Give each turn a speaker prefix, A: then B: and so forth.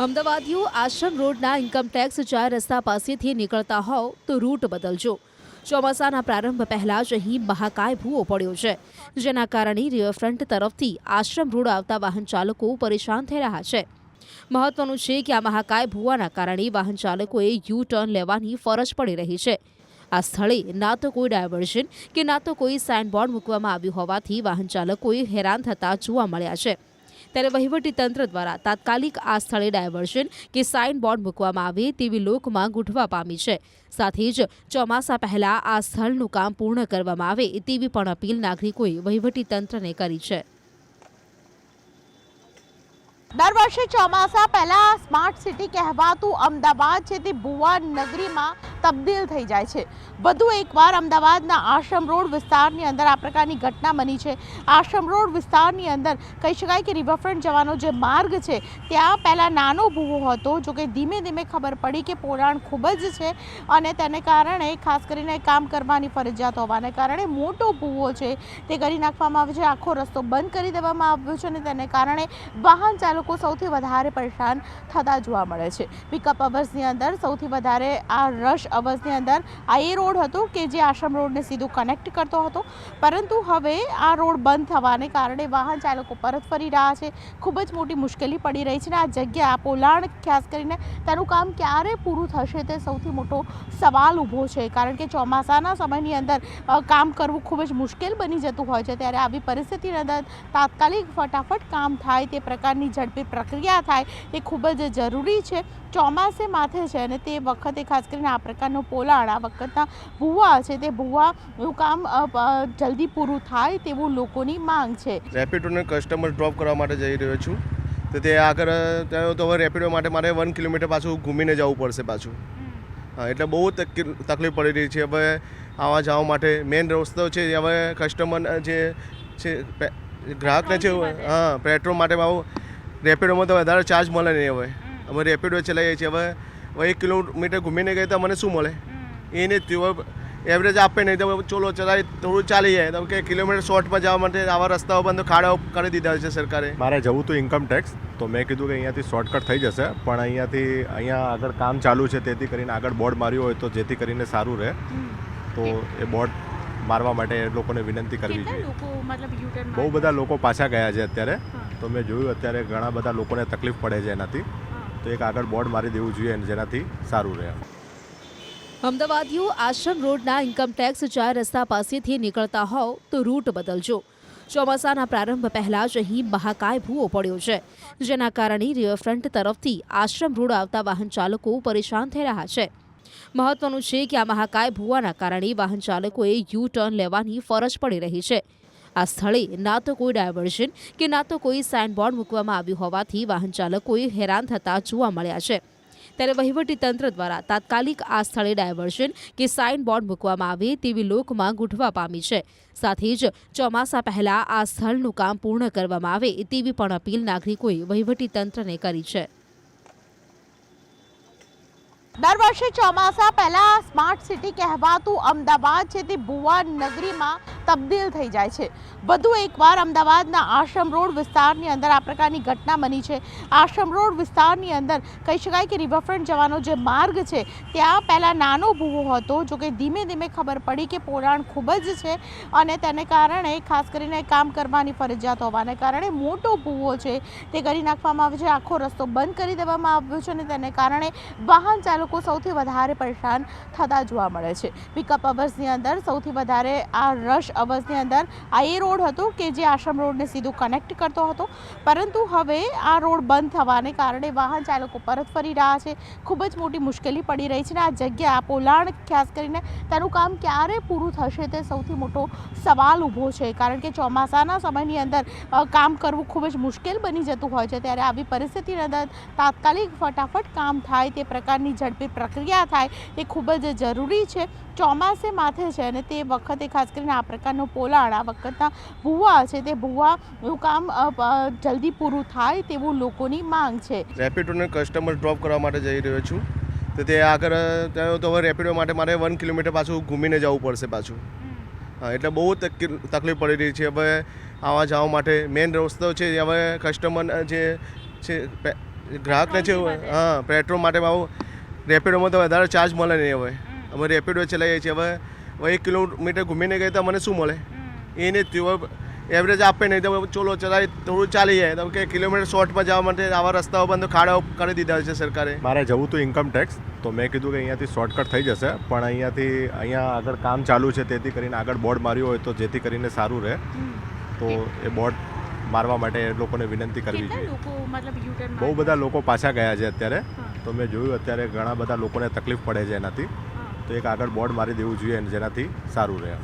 A: અમદાવાદીઓ આશ્રમ રોડના ઇન્કમટેક્સ 4 રસ્તા પાસેથી નીકળતા હોવ તો રૂટ બદલજો। ચોમાસાના પ્રારંભ પહેલા જ અહીં બહાકાય ભૂવો પડ્યો છે, જેના કારણે રિવરફ્રન્ટ તરફથી આશ્રમ રોડ આવતા વાહન ચાલકો પરેશાન થઈ રહ્યા છે। મહત્વનું છે કે આ મહાકાય ભૂવાના કારણે વાહન ચાલકોએ યુ ટર્ન લેવાની ફરજ પડી રહી છે। આ સ્થળે ના તો કોઈ ડાયવર્ઝન કે ના તો કોઈ સાઇનબોર્ડ મૂકવામાં આવ્યું હોવાથી વાહન ચાલકોએ હેરાન થતા જોવા મળ્યા છે। ત્યારે વહીવટીતંત્ર દ્વારા તાત્કાલિક આ સ્થળે ડાયવર્ઝન કે સાઇન બોર્ડ મૂકવામાં આવે તેવી લોકમાંગ ઉઠવા પામી છે। સાથે જ ચોમાસા પહેલા આ સ્થળનું કામ પૂર્ણ કરવામાં આવે તેવી પણ અપીલ નાગરિકોએ વહીવટીતંત્રને કરી છે।
B: દર વર્ષે ચોમાસા પહેલા સ્માર્ટ સિટી કહેવાતું અમદાવાદ છે તે ભૂવા નગરીમાં તબદીલ થઈ જાય છે। વધુ એકવાર અમદાવાદના આશ્રમ રોડ વિસ્તારની અંદર આ પ્રકારની ઘટના બની છે। આશ્રમ રોડ વિસ્તારની અંદર કહી શકાય કે રિવરફ્રન્ટ જવાનો જે માર્ગ છે ત્યાં પહેલાં નાનો ભૂવો હતો, જો કે ધીમે ધીમે ખબર પડી કે પોલાણ ખૂબ જ છે અને તેને કારણે ખાસ કરીને કામ કરવાની ફરજિયાત હોવાને કારણે મોટો ભૂવો છે તે કરી નાખવામાં આવ્યો છે। આખો રસ્તો બંધ કરી દેવામાં આવ્યો છે અને તેને કારણે વાહન ચાલકો સૌથી વધારે પરેશાન થતા જોવા મળે છે। પિકઅપ અવર્સની અંદર સૌથી વધારે આ રશ અવર્સની અંદર આ એ રોડ હતો કે જે આશ્રમ રોડને સીધું કનેક્ટ કરતો હતો, પરંતુ હવે આ રોડ બંધ થવાને કારણે વાહન ચાલકો પરત ફરી રહ્યા છે। ખૂબ જ મોટી મુશ્કેલી પડી રહી છે અને આ જગ્યા આ પોલાણ ખાસ કરીને તેનું કામ ક્યારે પૂરું થશે તે સૌથી મોટો સવાલ ઊભો છે, કારણ કે ચોમાસાના સમયની અંદર કામ કરવું ખૂબ જ મુશ્કેલ બની જતું હોય છે। ત્યારે આવી પરિસ્થિતિની અંદર તાત્કાલિક ફટાફટ કામ થાય તે પ્રકારની ઝડપી પ્રક્રિયા થાય તે ખૂબ જ જરૂરી છે। ચોમાસે માથે છે અને તે વખતે ખાસ કરીને આ પ્રકારનો પોલાણ આ વખતના ભૂવા છે તે ભૂવાનું કામ જલ્દી પૂરું થાય તેવું લોકોની માંગ છે।
C: રેપિડોને કસ્ટમર ડ્રોપ કરવા માટે જઈ રહ્યો છું, તો તે આગળ તો હવે રેપિડો માટે મારે 1 કિલોમીટર પાછું ઘૂમીને જવું પડશે પાછું। હા, એટલે બહુ તકલીફ પડી રહી છે। હવે આવવા જવા માટે મેઇન રસ્તો છે, હવે કસ્ટમર જે છે ગ્રાહકને છે, હા, પેટ્રોલ માટે રેપિડોમાં તો વધારે ચાર્જ મળે નહીં। હવે અમે રેપિડો ચલાવીએ છીએ, હવે 1 કિલોમીટર ઘૂમીને ગઈ તો મને શું મળે એને એવરેજ આપે નહીં, તો ચોલો ચલાવી થોડું ચાલી જાય તો કે કિલોમીટર શોર્ટમાં જવા માટે આવા રસ્તાઓ બંધ ખાડાઓ કરી દીધા છે સરકારે।
D: મારે જવું હતું ઇન્કમટેક્સ, તો મેં કીધું કે અહીંયાથી શોર્ટકટ થઈ જશે, પણ અહીંયા આગળ કામ ચાલુ છે તેથી કરીને આગળ બોર્ડ માર્યું હોય તો જેથી કરીને સારું રહે, તો એ બોર્ડ મારવા માટે એ લોકોને વિનંતી કરવી જોઈએ। બહુ બધા લોકો પાછા ગયા છે અત્યારે, તો મેં જોયું અત્યારે ઘણા બધા લોકોને તકલીફ પડે છે એનાથી, તો એક આગળ બોર્ડ મારી દેવું જોઈએ જેનાથી સારું રહે।
A: અમદાવાદીઓ આશ્રમ રોડના ઇન્કમટેક્સ 4 રસ્તા પાસેથી નીકળતા હોવ તો રૂટ બદલજો। ચોમાસાના પ્રારંભ પહેલા જ અહીં બહાકાય ભૂવો પડ્યો છે, જેના કારણે રિવરફ્રન્ટ તરફથી આશ્રમ રોડ આવતા વાહન ચાલકો પરેશાન થઈ રહ્યા છે। મહત્વનું છે કે આ મહાકાય ભૂવાના કારણે વાહન ચાલકોએ યુ ટર્ન લેવાની ફરજ પડી રહી છે। આ સ્થળે ના તો કોઈ ડાયવર્ઝન કે ના તો કોઈ સાઇનબોર્ડ મૂકવામાં આવ્યું હોવાથી વાહન ચાલકોએ હેરાન થતા જોવા મળ્યા છે। ત્યારે વહીવટીતંત્ર દ્વારા તાત્કાલિક આ સ્થળે ડાયવર્ઝન કે સાઇન બોર્ડ મૂકવામાં આવે તેવી લોકમાંગ ઉઠવા પામી છે। સાથે જ ચોમાસા પહેલા આ સ્થળનું કામ પૂર્ણ કરવામાં આવે તેવી પણ અપીલ નાગરિકોએ વહીવટીતંત્રને કરી છે।
B: દર વર્ષે ચોમાસા પહેલા સ્માર્ટ સિટી કહેવાતું અમદાવાદ છે તે ભૂવા નગરીમાં તબદીલ થઈ જાય છે। વધુ એકવાર અમદાવાદના આશ્રમ રોડ વિસ્તારની અંદર આ પ્રકારની ઘટના બની છે। આશ્રમ રોડ વિસ્તારની અંદર કહી શકાય કે રિવરફ્રન્ટ જવાનો જે માર્ગ છે ત્યાં પહેલાં નાનો ભૂવો હતો, જો કે ધીમે ધીમે ખબર પડી કે પોલાણ ખૂબ જ છે અને તેને કારણે ખાસ કરીને કામ કરવાની ફરજિયાત હોવાને કારણે મોટો ભૂવો છે તે કરી નાખવામાં આવ્યો છે। આખો રસ્તો બંધ કરી દેવામાં આવ્યો છે અને તેને કારણે વાહન ચાલકો સૌથી વધારે પરેશાન થતા જોવા મળે છે। પિકઅપ અવર્સની અંદર સૌથી વધારે આ રશ અવર્સની અંદર આ એ રોડ હતો કે જે આશ્રમ રોડને સીધું કનેક્ટ કરતો હતો, પરંતુ હવે આ રોડ બંધ થવાને કારણે વાહન ચાલકો પરત ફરી રહ્યા છે। ખૂબ જ મોટી મુશ્કેલી પડી રહી છે અને આ જગ્યા આ પોલાણ ખાસ કરીને તેનું કામ ક્યારે પૂરું થશે તે સૌથી મોટો સવાલ ઊભો છે, કારણ કે ચોમાસાના સમયની અંદર કામ કરવું ખૂબ જ મુશ્કેલ બની જતું હોય છે। ત્યારે આવી પરિસ્થિતિની અંદર તાત્કાલિક ફટાફટ કામ થાય તે પ્રકારની ઝડપી પ્રક્રિયા થાય તે ખૂબ જ જરૂરી છે। ચોમાસે માથે છે અને તે વખતે ખાસ કરીને આ પ્રકારનો પોલાણ આ વખતના ભૂવા છે તે ભૂવાનું કામ જલ્દી પૂરું થાય તેવું લોકોની માંગ છે।
C: રેપિડોને કસ્ટમર ડ્રોપ કરવા માટે જઈ રહ્યો છું, તો તે આગળ તો હવે રેપિડો માટે મારે 1 કિલોમીટર પાછું ઘૂમીને જવું પડશે પાછું। હા, એટલે બહુ તકલીફ પડી રહી છે। હવે આવવા જવા માટે મેઇન રસ્તો છે, હવે કસ્ટમર જે છે ગ્રાહકને છે હા પેટ્રોલ માટે આવું રેપિડોમાં તો વધારે ચાર્જ મળે નહીં હવે અમે રેપિડો ચલાવીએ છીએ હવે 1 કિલોમીટર ઘૂમીને ગઈ તો મને શું મળે એ નહીં થયું એવરેજ આપે નહીં તો ચોલો ચલાવી થોડું ચાલી જાય તો કે કિલોમીટર શોર્ટમાં જવા માટે આવા રસ્તાઓ બંધ ખાડાઓ કરી દીધા છે સરકારે.
D: મારે જવું હતું ઇન્કમ ટેક્સ, તો મેં કીધું કે અહીંયાથી શોર્ટકટ થઈ જશે, પણ અહીંયા આગળ કામ ચાલુ છે તેથી કરીને આગળ બોર્ડ માર્યું હોય તો જેથી કરીને સારું રહે, તો એ બોર્ડ મારવા માટે એ લોકોને વિનંતી કરવી જોઈએ. બહુ બધા લોકો પાછા ગયા છે અત્યારે, તો મેં જોયું અત્યારે ઘણા બધા લોકોને તકલીફ પડે છે એનાથી, તો એક આગળ બોર્ડ મારી દેવું જોઈએ જેનાથી સારું રહે.